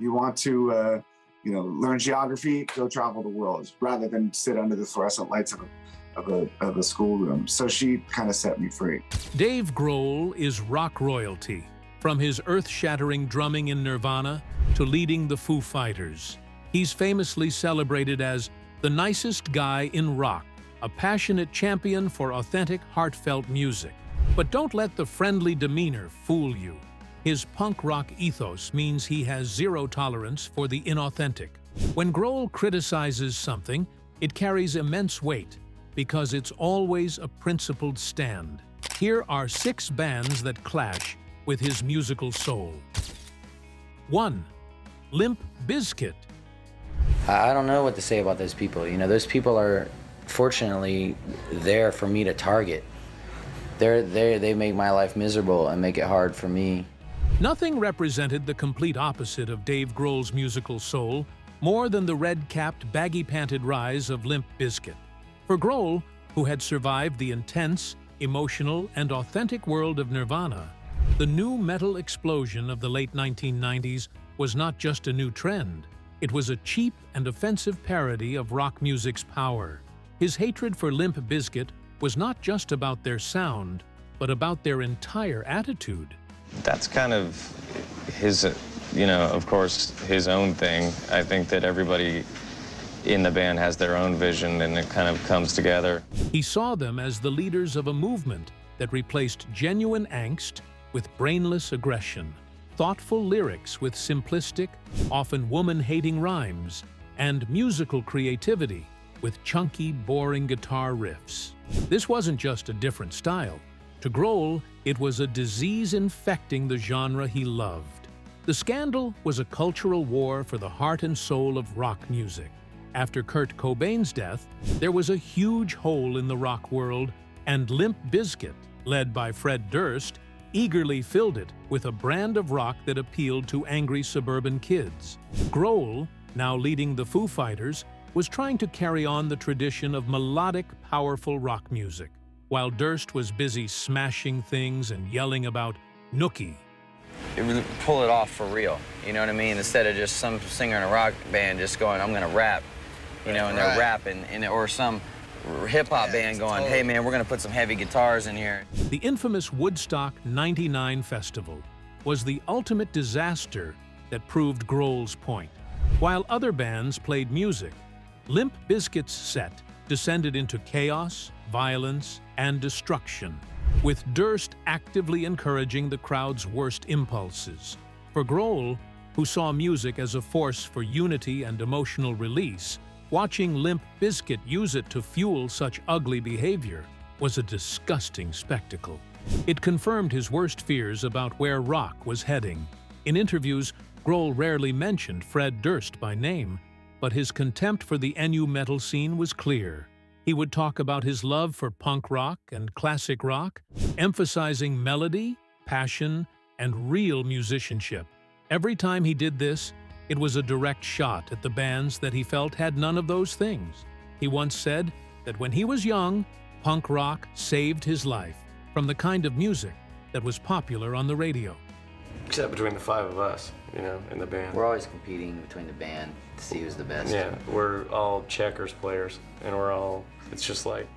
You want to, learn geography, go travel the world rather than sit under the fluorescent lights of a schoolroom. So she kind of set me free. Dave Grohl is rock royalty, from his earth-shattering drumming in Nirvana to leading the Foo Fighters. He's famously celebrated as the nicest guy in rock, a passionate champion for authentic, heartfelt music. But don't let the friendly demeanor fool you. His punk rock ethos means he has zero tolerance for the inauthentic. When Grohl criticizes something, it carries immense weight because it's always a principled stand. Here are 6 bands that clash with his musical soul. 1. Limp Biscuit. I don't know what to say about those people. Those people are fortunately there for me to target. They make my life miserable and make it hard for me. Nothing represented the complete opposite of Dave Grohl's musical soul more than the red-capped, baggy-panted rise of Limp Bizkit. For Grohl, who had survived the intense, emotional, and authentic world of Nirvana, the new metal explosion of the late 1990s was not just a new trend. It was a cheap and offensive parody of rock music's power. His hatred for Limp Bizkit was not just about their sound, but about their entire attitude. That's kind of his, of course, his own thing. I think that everybody in the band has their own vision and it kind of comes together. He saw them as the leaders of a movement that replaced genuine angst with brainless aggression, thoughtful lyrics with simplistic, often woman-hating rhymes, and musical creativity with chunky, boring guitar riffs. This wasn't just a different style. To Grohl, it was a disease infecting the genre he loved. The scandal was a cultural war for the heart and soul of rock music. After Kurt Cobain's death, there was a huge hole in the rock world, and Limp Bizkit, led by Fred Durst, eagerly filled it with a brand of rock that appealed to angry suburban kids. Grohl, now leading the Foo Fighters, was trying to carry on the tradition of melodic, powerful rock music, while Durst was busy smashing things and yelling about Nookie. Pull it off for real, you know what I mean? Instead of just some singer in a rock band just going, I'm gonna rap, and they're rapping, or some hip-hop band going, hey man, we're gonna put some heavy guitars in here. The infamous Woodstock '99 festival was the ultimate disaster that proved Grohl's point. While other bands played music, Limp Bizkit's set descended into chaos, violence, and destruction, with Durst actively encouraging the crowd's worst impulses. For Grohl, who saw music as a force for unity and emotional release, watching Limp Bizkit use it to fuel such ugly behavior was a disgusting spectacle. It confirmed his worst fears about where rock was heading. In interviews, Grohl rarely mentioned Fred Durst by name, but his contempt for the NU metal scene was clear. He would talk about his love for punk rock and classic rock, emphasizing melody, passion, and real musicianship. Every time he did this, it was a direct shot at the bands that he felt had none of those things. He once said that when he was young, punk rock saved his life from the kind of music that was popular on the radio. Except between the 5 of us, in the band. We're always competing between the band to see who's the best. Yeah, we're all checkers players, and it's just like...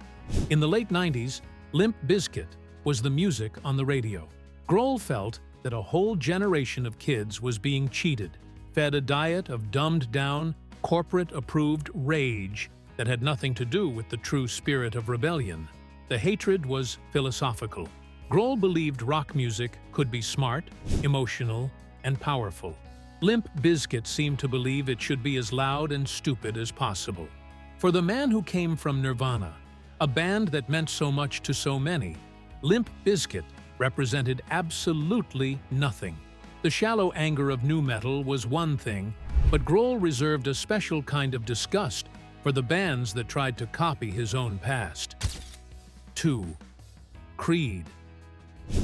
In the late 90s, Limp Bizkit was the music on the radio. Grohl felt that a whole generation of kids was being cheated, fed a diet of dumbed-down, corporate-approved rage that had nothing to do with the true spirit of rebellion. The hatred was philosophical. Grohl believed rock music could be smart, emotional, and powerful. Limp Bizkit seemed to believe it should be as loud and stupid as possible. For the man who came from Nirvana, a band that meant so much to so many, Limp Bizkit represented absolutely nothing. The shallow anger of nu metal was one thing, but Grohl reserved a special kind of disgust for the bands that tried to copy his own past. 2. Creed.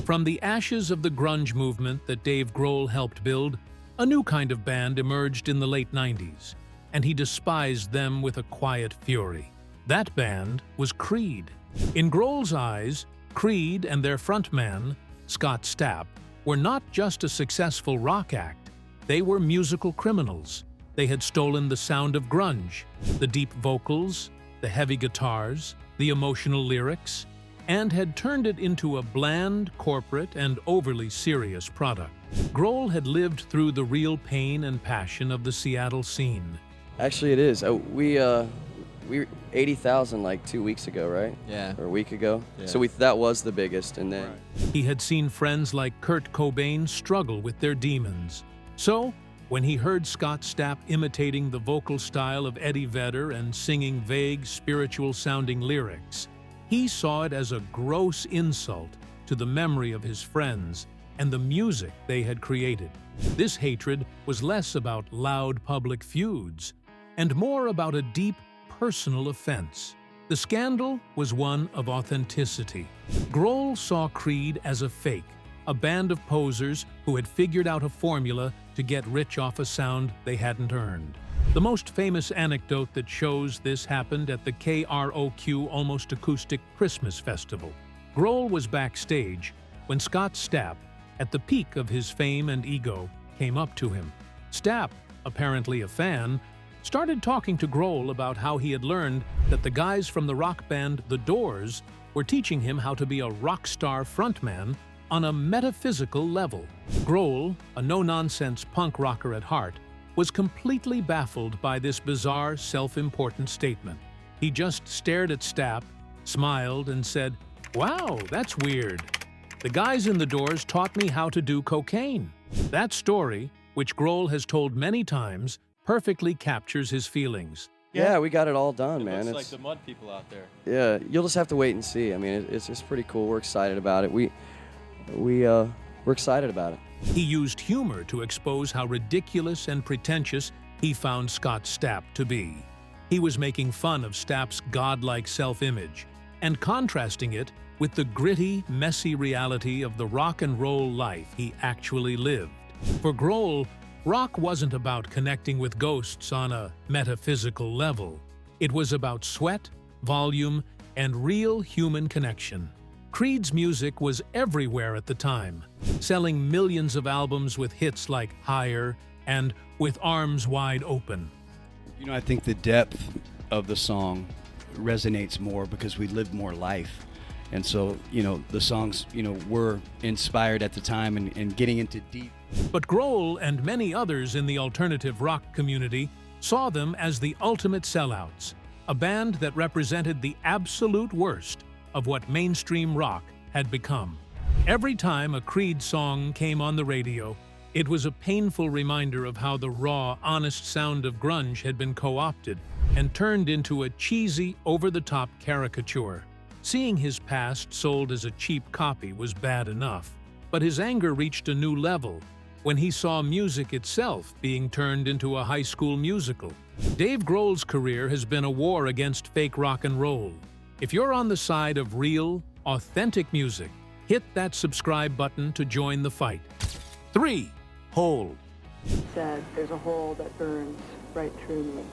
From the ashes of the grunge movement that Dave Grohl helped build, a new kind of band emerged in the late 90s, and he despised them with a quiet fury. That band was Creed. In Grohl's eyes, Creed and their frontman, Scott Stapp, were not just a successful rock act, They were musical criminals. They had stolen the sound of grunge, the deep vocals, the heavy guitars, the emotional lyrics, and had turned it into a bland, corporate, and overly serious product. Grohl had lived through the real pain and passion of the Seattle scene. Actually, it is. We 80,000 like 2 weeks ago, right? Yeah. Or a week ago. Yeah. So that was the biggest, and then. He had seen friends like Kurt Cobain struggle with their demons. So, when he heard Scott Stapp imitating the vocal style of Eddie Vedder and singing vague, spiritual-sounding lyrics, he saw it as a gross insult to the memory of his friends and the music they had created. This hatred was less about loud public feuds and more about a deep personal offense. The scandal was one of authenticity. Grohl saw Creed as a fake, a band of posers who had figured out a formula to get rich off a sound they hadn't earned. The most famous anecdote that shows this happened at the KROQ Almost Acoustic Christmas Festival. Grohl was backstage when Scott Stapp, at the peak of his fame and ego, came up to him. Stapp, apparently a fan, started talking to Grohl about how he had learned that the guys from the rock band The Doors were teaching him how to be a rock star frontman on a metaphysical level. Grohl, a no-nonsense punk rocker at heart, was completely baffled by this bizarre, self-important statement. He just stared at Stapp, smiled, and said, "Wow, that's weird. The guys in The Doors taught me how to do cocaine." That story, which Grohl has told many times, perfectly captures his feelings. Yeah, we got it all done, man. Looks like the mud people out there. Yeah, you'll just have to wait and see. I mean, it's pretty cool. We're excited about it. We're excited about it. He used humor to expose how ridiculous and pretentious he found Scott Stapp to be. He was making fun of Stapp's godlike self-image and contrasting it with the gritty, messy reality of the rock and roll life he actually lived. For Grohl, rock wasn't about connecting with ghosts on a metaphysical level. It was about sweat, volume, and real human connection. Creed's music was everywhere at the time, selling millions of albums with hits like Higher and With Arms Wide Open. You know, I think the depth of the song resonates more because we lived more life. And so, you know, the songs, you know, were inspired at the time and getting into deep. But Grohl and many others in the alternative rock community saw them as the ultimate sellouts, a band that represented the absolute worst of what mainstream rock had become. Every time a Creed song came on the radio, it was a painful reminder of how the raw, honest sound of grunge had been co-opted and turned into a cheesy, over-the-top caricature. Seeing his past sold as a cheap copy was bad enough, but his anger reached a new level when he saw music itself being turned into a high school musical. Dave Grohl's career has been a war against fake rock and roll. If you're on the side of real, authentic music, hit that subscribe button to join the fight. 3. Hole. Said, "There's a hole that burns right through me."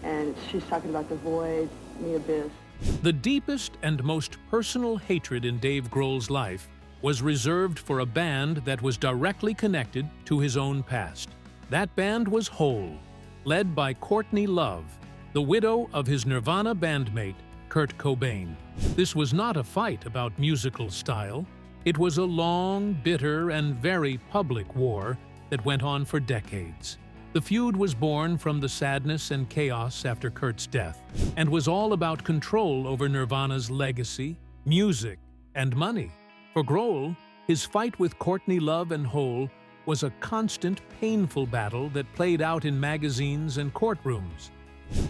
And she's talking about the void, the abyss. The deepest and most personal hatred in Dave Grohl's life was reserved for a band that was directly connected to his own past. That band was Hole, led by Courtney Love, the widow of his Nirvana bandmate, Kurt Cobain. This was not a fight about musical style. It was a long, bitter, and very public war that went on for decades. The feud was born from the sadness and chaos after Kurt's death, and was all about control over Nirvana's legacy, music, and money. For Grohl, his fight with Courtney Love and Hole was a constant, painful battle that played out in magazines and courtrooms.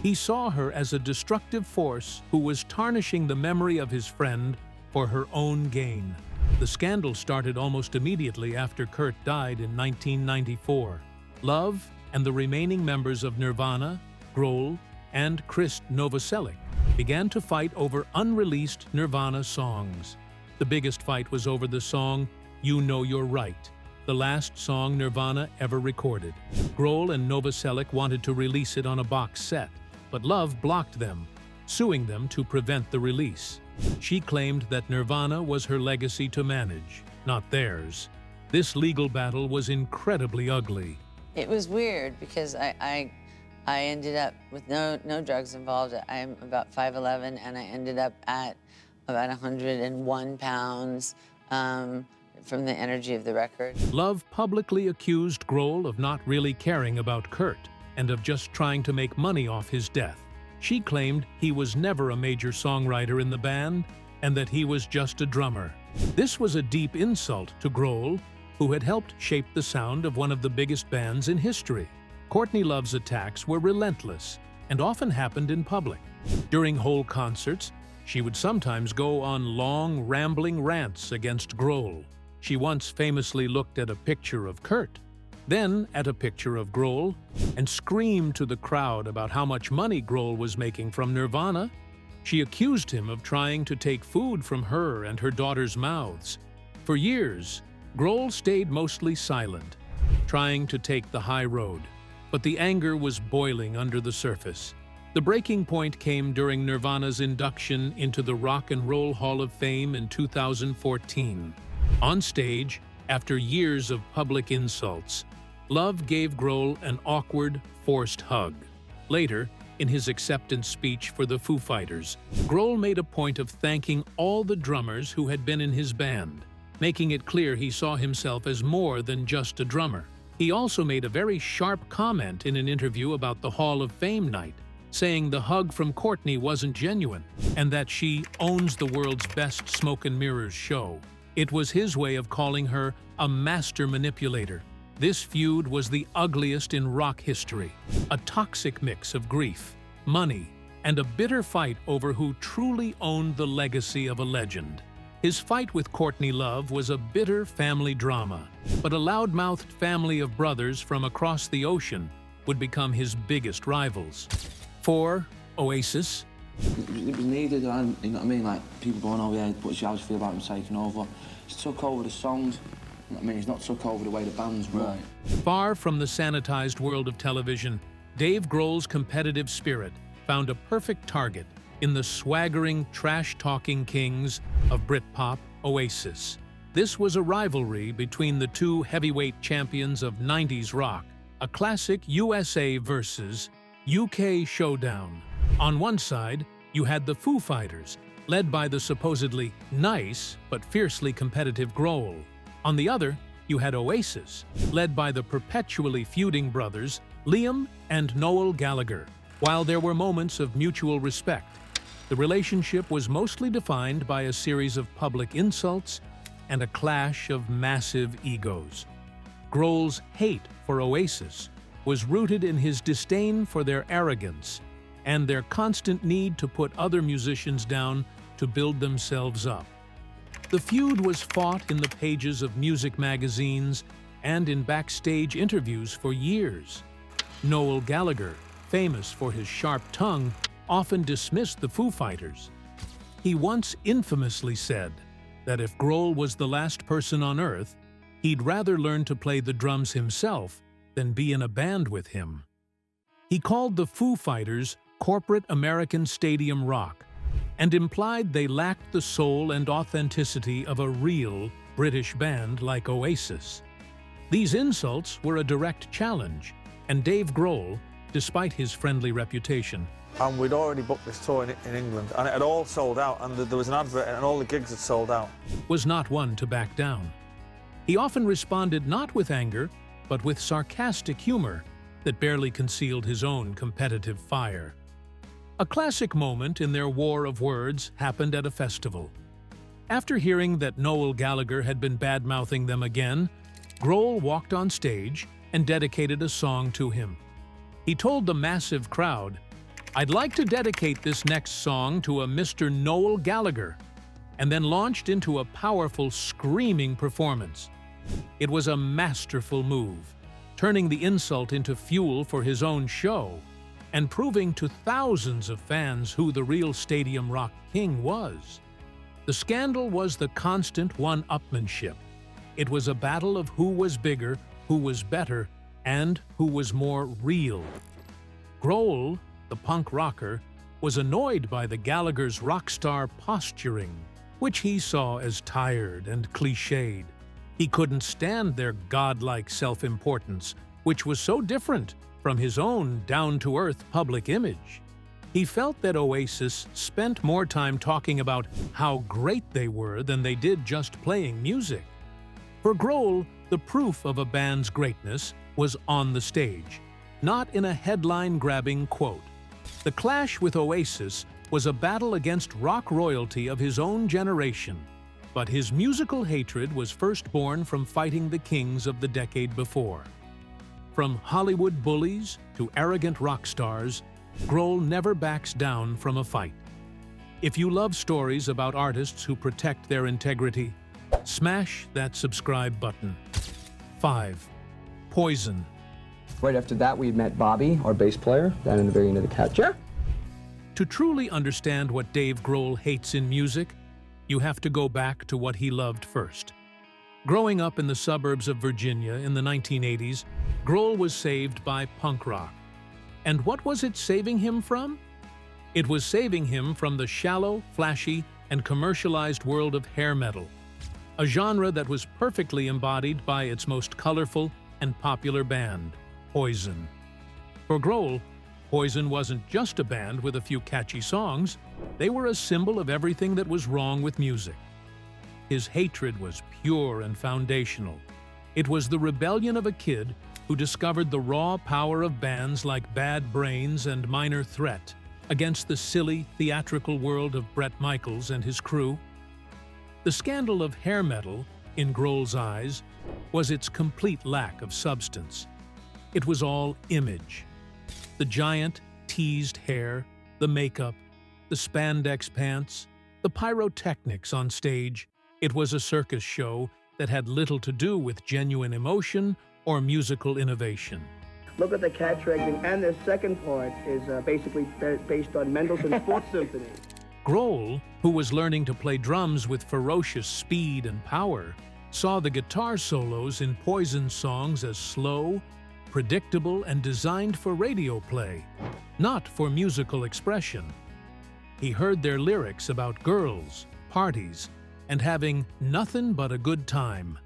He saw her as a destructive force who was tarnishing the memory of his friend for her own gain. The scandal started almost immediately after Kurt died in 1994. Love and the remaining members of Nirvana, Grohl, and Chris Novoselic began to fight over unreleased Nirvana songs. The biggest fight was over the song You Know You're Right, the last song Nirvana ever recorded. Grohl and Novoselic wanted to release it on a box set, but Love blocked them, suing them to prevent the release. She claimed that Nirvana was her legacy to manage, not theirs. This legal battle was incredibly ugly. It was weird because I ended up with no drugs involved. I'm about 5'11", and I ended up at about 101 pounds from the energy of the record. Love publicly accused Grohl of not really caring about Kurt and of just trying to make money off his death. She claimed he was never a major songwriter in the band and that he was just a drummer. This was a deep insult to Grohl, who had helped shape the sound of one of the biggest bands in history. Courtney Love's attacks were relentless and often happened in public. During whole concerts, she would sometimes go on long, rambling rants against Grohl. She once famously looked at a picture of Kurt, then at a picture of Grohl, and screamed to the crowd about how much money Grohl was making from Nirvana. She accused him of trying to take food from her and her daughter's mouths. For years, Grohl stayed mostly silent, trying to take the high road, but the anger was boiling under the surface. The breaking point came during Nirvana's induction into the Rock and Roll Hall of Fame in 2014. On stage, after years of public insults, Love gave Grohl an awkward, forced hug. Later, in his acceptance speech for the Foo Fighters, Grohl made a point of thanking all the drummers who had been in his band, making it clear he saw himself as more than just a drummer. He also made a very sharp comment in an interview about the Hall of Fame night, saying the hug from Courtney wasn't genuine and that she owns the world's best smoke and mirrors show. It was his way of calling her a master manipulator. This feud was the ugliest in rock history, a toxic mix of grief, money, and a bitter fight over who truly owned the legacy of a legend. His fight with Courtney Love was a bitter family drama, but a loud-mouthed family of brothers from across the ocean would become his biggest rivals. 4. Oasis. It was needed, and you know what I mean, like people going, oh yeah, but how do you feel about him taking over? He's took over the songs, you know what I mean, he's not took over the way the band's run. Far from the sanitized world of television, Dave Grohl's competitive spirit found a perfect target in the swaggering, trash-talking kings of Britpop, Oasis. This was a rivalry between the two heavyweight champions of 90s rock, a classic USA versus UK showdown. On one side, you had the Foo Fighters, led by the supposedly nice but fiercely competitive Grohl. On the other, you had Oasis, led by the perpetually feuding brothers Liam and Noel Gallagher. While there were moments of mutual respect, the relationship was mostly defined by a series of public insults and a clash of massive egos. Grohl's hate for Oasis was rooted in his disdain for their arrogance and their constant need to put other musicians down to build themselves up. The feud was fought in the pages of music magazines and in backstage interviews for years. Noel Gallagher, famous for his sharp tongue, often dismissed the Foo Fighters. He once infamously said that if Grohl was the last person on Earth, he'd rather learn to play the drums himself than be in a band with him. He called the Foo Fighters corporate American stadium rock and implied they lacked the soul and authenticity of a real British band like Oasis. These insults were a direct challenge, and Dave Grohl, despite his friendly reputation, and we'd already booked this tour in England, and it had all sold out, and there was an advert, and all the gigs had sold out, was not one to back down. He often responded not with anger, but with sarcastic humor that barely concealed his own competitive fire. A classic moment in their war of words happened at a festival. After hearing that Noel Gallagher had been bad-mouthing them again, Grohl walked on stage and dedicated a song to him. He told the massive crowd, "I'd like to dedicate this next song to a Mr. Noel Gallagher," and then launched into a powerful, screaming performance. It was a masterful move, turning the insult into fuel for his own show, and proving to thousands of fans who the real stadium rock king was. The scandal was the constant one-upmanship. It was a battle of who was bigger, who was better, and who was more real. Grohl, the punk rocker, was annoyed by the Gallagher's rock star posturing, which he saw as tired and cliched. He couldn't stand their godlike self-importance, which was so different from his own down-to-earth public image. He felt that Oasis spent more time talking about how great they were than they did just playing music. For Grohl, the proof of a band's greatness was on the stage, not in a headline-grabbing quote. The clash with Oasis was a battle against rock royalty of his own generation, but his musical hatred was first born from fighting the kings of the decade before. From Hollywood bullies to arrogant rock stars, Grohl never backs down from a fight. If you love stories about artists who protect their integrity, smash that subscribe button. 5. Poison. Right after that, we met Bobby, our bass player, down in the very end of the cat chair. To truly understand what Dave Grohl hates in music, you have to go back to what he loved first. Growing up in the suburbs of Virginia in the 1980s, Grohl was saved by punk rock. And what was it saving him from? It was saving him from the shallow, flashy, and commercialized world of hair metal, a genre that was perfectly embodied by its most colorful and popular band, Poison. For Grohl, Poison wasn't just a band with a few catchy songs, they were a symbol of everything that was wrong with music. His hatred was pure and foundational. It was the rebellion of a kid who discovered the raw power of bands like Bad Brains and Minor Threat against the silly, theatrical world of Bret Michaels and his crew. The scandal of hair metal, in Grohl's eyes, was its complete lack of substance. It was all image. The giant, teased hair, the makeup, the spandex pants, the pyrotechnics on stage. It was a circus show that had little to do with genuine emotion or musical innovation. Look at the cat tracking, and the second part is basically based on Mendelssohn's Fourth Symphony. Grohl, who was learning to play drums with ferocious speed and power, saw the guitar solos in Poison songs as slow, predictable, and designed for radio play, not for musical expression. He heard their lyrics about girls, parties, and having nothing but a good time,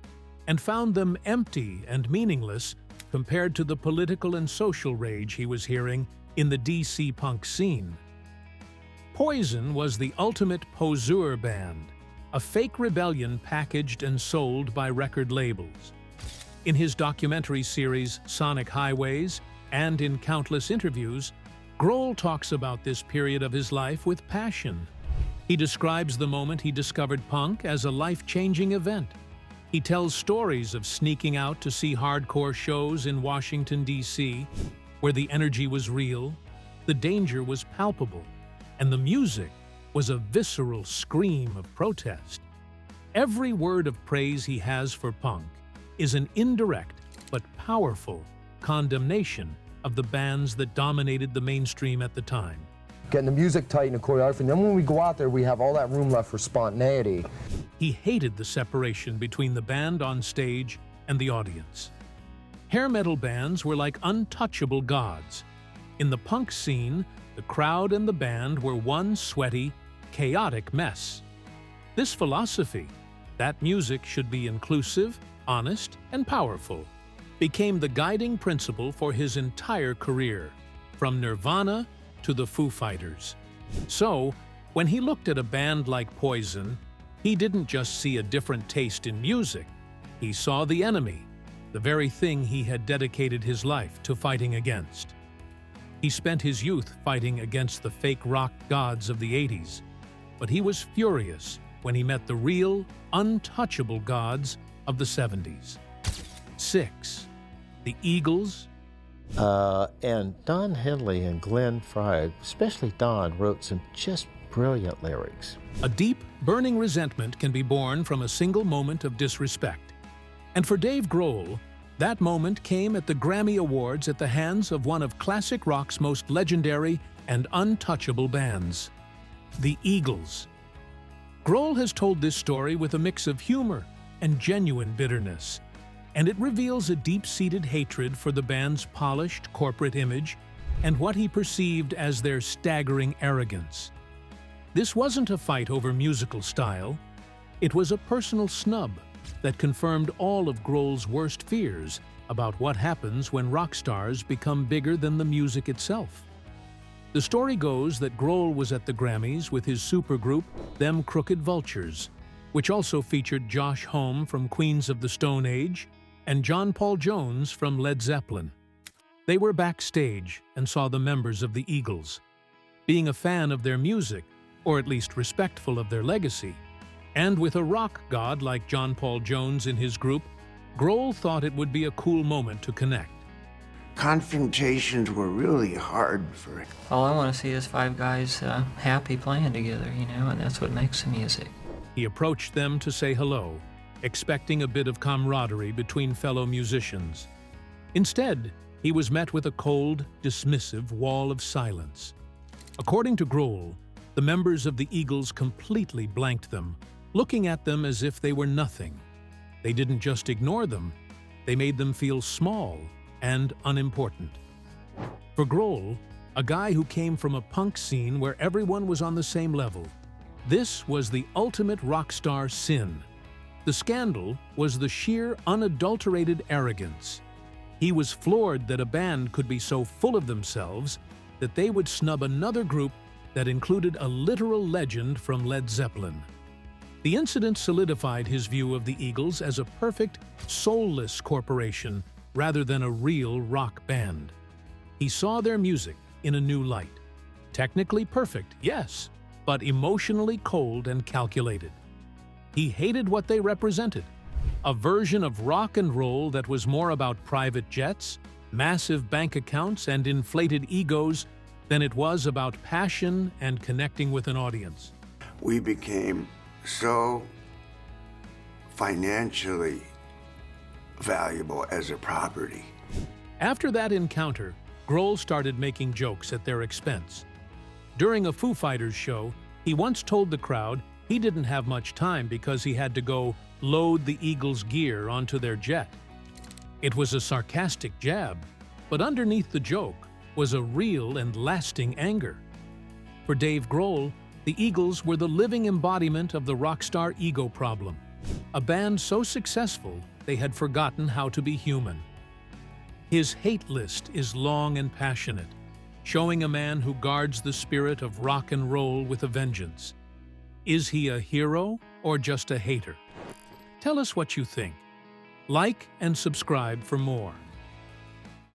and found them empty and meaningless compared to the political and social rage he was hearing in the DC punk scene. Poison was the ultimate poseur band, a fake rebellion packaged and sold by record labels. In his documentary series Sonic Highways and in countless interviews, Grohl talks about this period of his life with passion. He describes the moment he discovered punk as a life-changing event. He tells stories of sneaking out to see hardcore shows in Washington, D.C., where the energy was real, the danger was palpable, and the music was a visceral scream of protest. Every word of praise he has for punk is an indirect but powerful condemnation of the bands that dominated the mainstream at the time. Getting the music tight and the choreography, and then when we go out there, we have all that room left for spontaneity. He hated the separation between the band on stage and the audience. Hair metal bands were like untouchable gods. In the punk scene, the crowd and the band were one sweaty, chaotic mess. This philosophy, that music should be inclusive, honest, and powerful, became the guiding principle for his entire career, from Nirvana to the Foo Fighters. So, when he looked at a band like Poison, he didn't just see a different taste in music, he saw the enemy, the very thing he had dedicated his life to fighting against. He spent his youth fighting against the fake rock gods of the 80s, but he was furious when he met the real, untouchable gods of the 70s. 6. The Eagles. And Don Henley and Glenn Frey, especially Don, wrote some just brilliant lyrics. A deep, burning resentment can be born from a single moment of disrespect. And for Dave Grohl, that moment came at the Grammy Awards at the hands of one of classic rock's most legendary and untouchable bands, the Eagles. Grohl has told this story with a mix of humor and genuine bitterness, and it reveals a deep-seated hatred for the band's polished corporate image and what he perceived as their staggering arrogance. This wasn't a fight over musical style, it was a personal snub that confirmed all of Grohl's worst fears about what happens when rock stars become bigger than the music itself. The story goes that Grohl was at the Grammys with his supergroup, Them Crooked Vultures, which also featured Josh Homme from Queens of the Stone Age and John Paul Jones from Led Zeppelin. They were backstage and saw the members of the Eagles. Being a fan of their music, or at least respectful of their legacy, and with a rock god like John Paul Jones in his group, Grohl thought it would be a cool moment to connect. Confrontations were really hard for him. All I want to see is five guys happy playing together, you know, and that's what makes the music. He approached them to say hello, expecting a bit of camaraderie between fellow musicians. Instead, he was met with a cold, dismissive wall of silence. According to Grohl, the members of the Eagles completely blanked them, looking at them as if they were nothing. They didn't just ignore them, they made them feel small and unimportant. For Grohl, a guy who came from a punk scene where everyone was on the same level, this was the ultimate rock star sin. The scandal was the sheer, unadulterated arrogance. He was floored that a band could be so full of themselves that they would snub another group that included a literal legend from Led Zeppelin. The incident solidified his view of the Eagles as a perfect, soulless corporation rather than a real rock band. He saw their music in a new light. Technically perfect, yes, but emotionally cold and calculated. He hated what they represented, a version of rock and roll that was more about private jets, massive bank accounts, and inflated egos than it was about passion and connecting with an audience. We became so financially valuable as a property. After that encounter, Grohl started making jokes at their expense. During a Foo Fighters show, he once told the crowd he didn't have much time because he had to go load the Eagles' gear onto their jet. It was a sarcastic jab, but underneath the joke was a real and lasting anger. For Dave Grohl, the Eagles were the living embodiment of the rock star ego problem, a band so successful they had forgotten how to be human. His hate list is long and passionate, showing a man who guards the spirit of rock and roll with a vengeance. Is he a hero or just a hater? Tell us what you think. Like and subscribe for more.